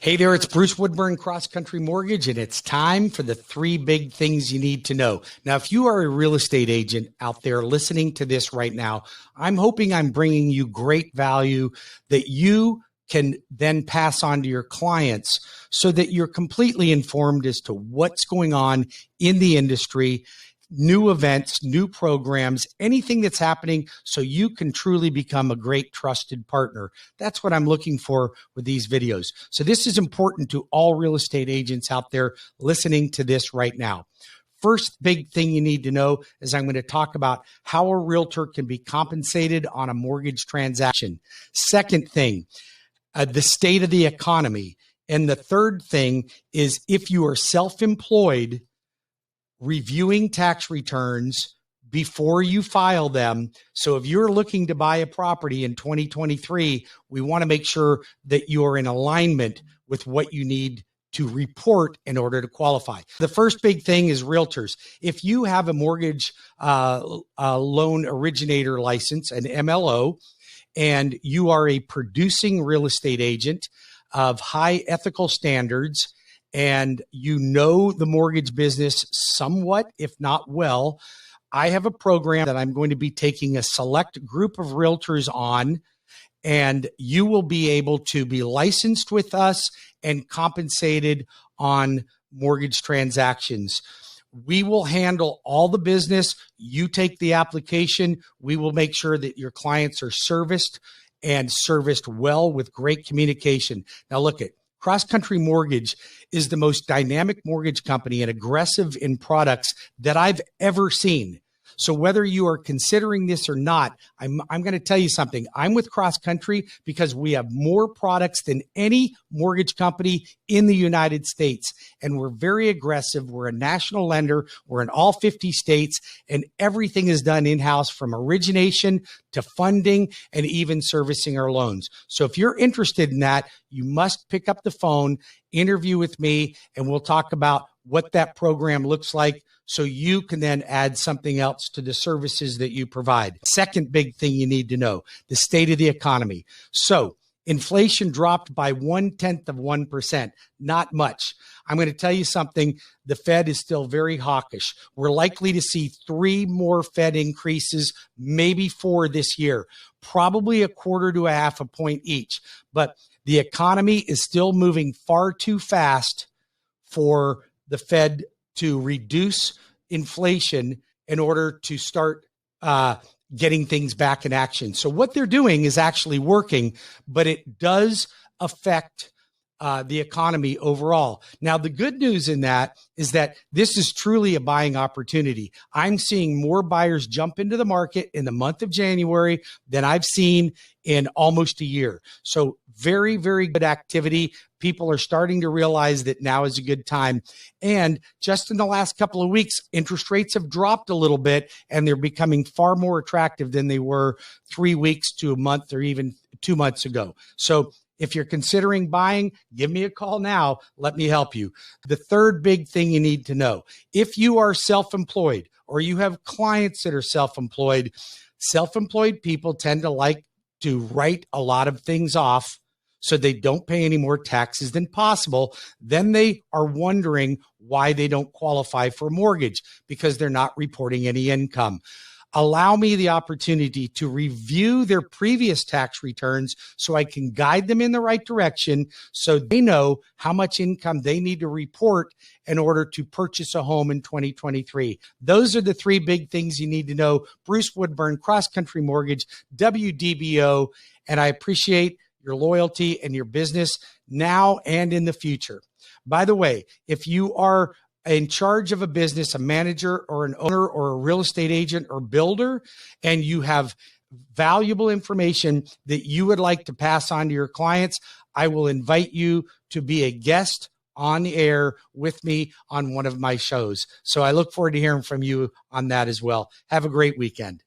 Hey there, it's Bruce Woodburn, CrossCountry Mortgage, and it's time for the three big things you need to know. Now, if you are a real estate agent out there listening to this right now, I'm hoping I'm bringing you great value that you can then pass on to your clients so that you're completely informed as to what's going on in the industry, new events, new programs, anything that's happening so you can truly become a great trusted partner. That's what I'm looking for with these videos. So this is important to all real estate agents out there listening to this right now. First big thing you need to know is I'm going to talk about how a realtor can be compensated on a mortgage transaction. Second thing, the state of the economy. And the third thing is if you are self-employed, reviewing tax returns before you file them. So if you're looking to buy a property in 2023, we want to make sure that you're in alignment with what you need to report in order to qualify. The first big thing is realtors. If you have a mortgage loan originator license, an MLO, and you are a producing real estate agent of high ethical standards, and you know the mortgage business somewhat, if not well, I have a program that I'm going to be taking a select group of realtors on, and you will be able to be licensed with us and compensated on mortgage transactions. We will handle all the business. You take the application. We will make sure that your clients are serviced and serviced well with great communication. Now look at CrossCountry Mortgage is the most dynamic mortgage company and aggressive in products that I've ever seen. So whether you are considering this or not, I'm going to tell you something. I'm with CrossCountry because we have more products than any mortgage company in the United States. And we're very aggressive. We're a national lender. We're in all 50 states, and everything is done in-house from origination to funding and even servicing our loans. So if you're interested in that, you must pick up the phone, interview with me, and we'll talk about what that program looks like so you can then add something else to the services that you provide. Second big thing you need to know, the state of the economy. So inflation dropped by 0.1%, not much. I'm going to tell you something. The Fed is still very hawkish. We're likely to see 3 more Fed increases, maybe 4 this year, probably 1/4 to 1/2 point each. But the economy is still moving far too fast for the Fed to reduce inflation in order to start getting things back in action. So what they're doing is actually working, but it does affect the economy overall. Now, the good news in that is that this is truly a buying opportunity. I'm seeing more buyers jump into the market in the month of January than I've seen in almost a year. So very, very good activity. People are starting to realize that now is a good time. And just in the last couple of weeks, interest rates have dropped a little bit, and they're becoming far more attractive than they were 3 weeks to a month or even 2 months ago. So if you're considering buying, give me a call now. Let me help you. The third big thing you need to know, if you are self-employed or you have clients that are self-employed people tend to like to write a lot of things off so they don't pay any more taxes than possible. Then they are wondering why they don't qualify for a mortgage because they're not reporting any income. Allow me the opportunity to review their previous tax returns so I can guide them in the right direction so they know how much income they need to report in order to purchase a home in 2023. Those are the 3 big things you need to know. Bruce Woodburn, CrossCountry Mortgage, WDBO, and I appreciate your loyalty and your business now and in the future. By the way, if you are in charge of a business, a manager or an owner or a real estate agent or builder, and you have valuable information that you would like to pass on to your clients, I will invite you to be a guest on the air with me on one of my shows. So I look forward to hearing from you on that as well. Have a great weekend.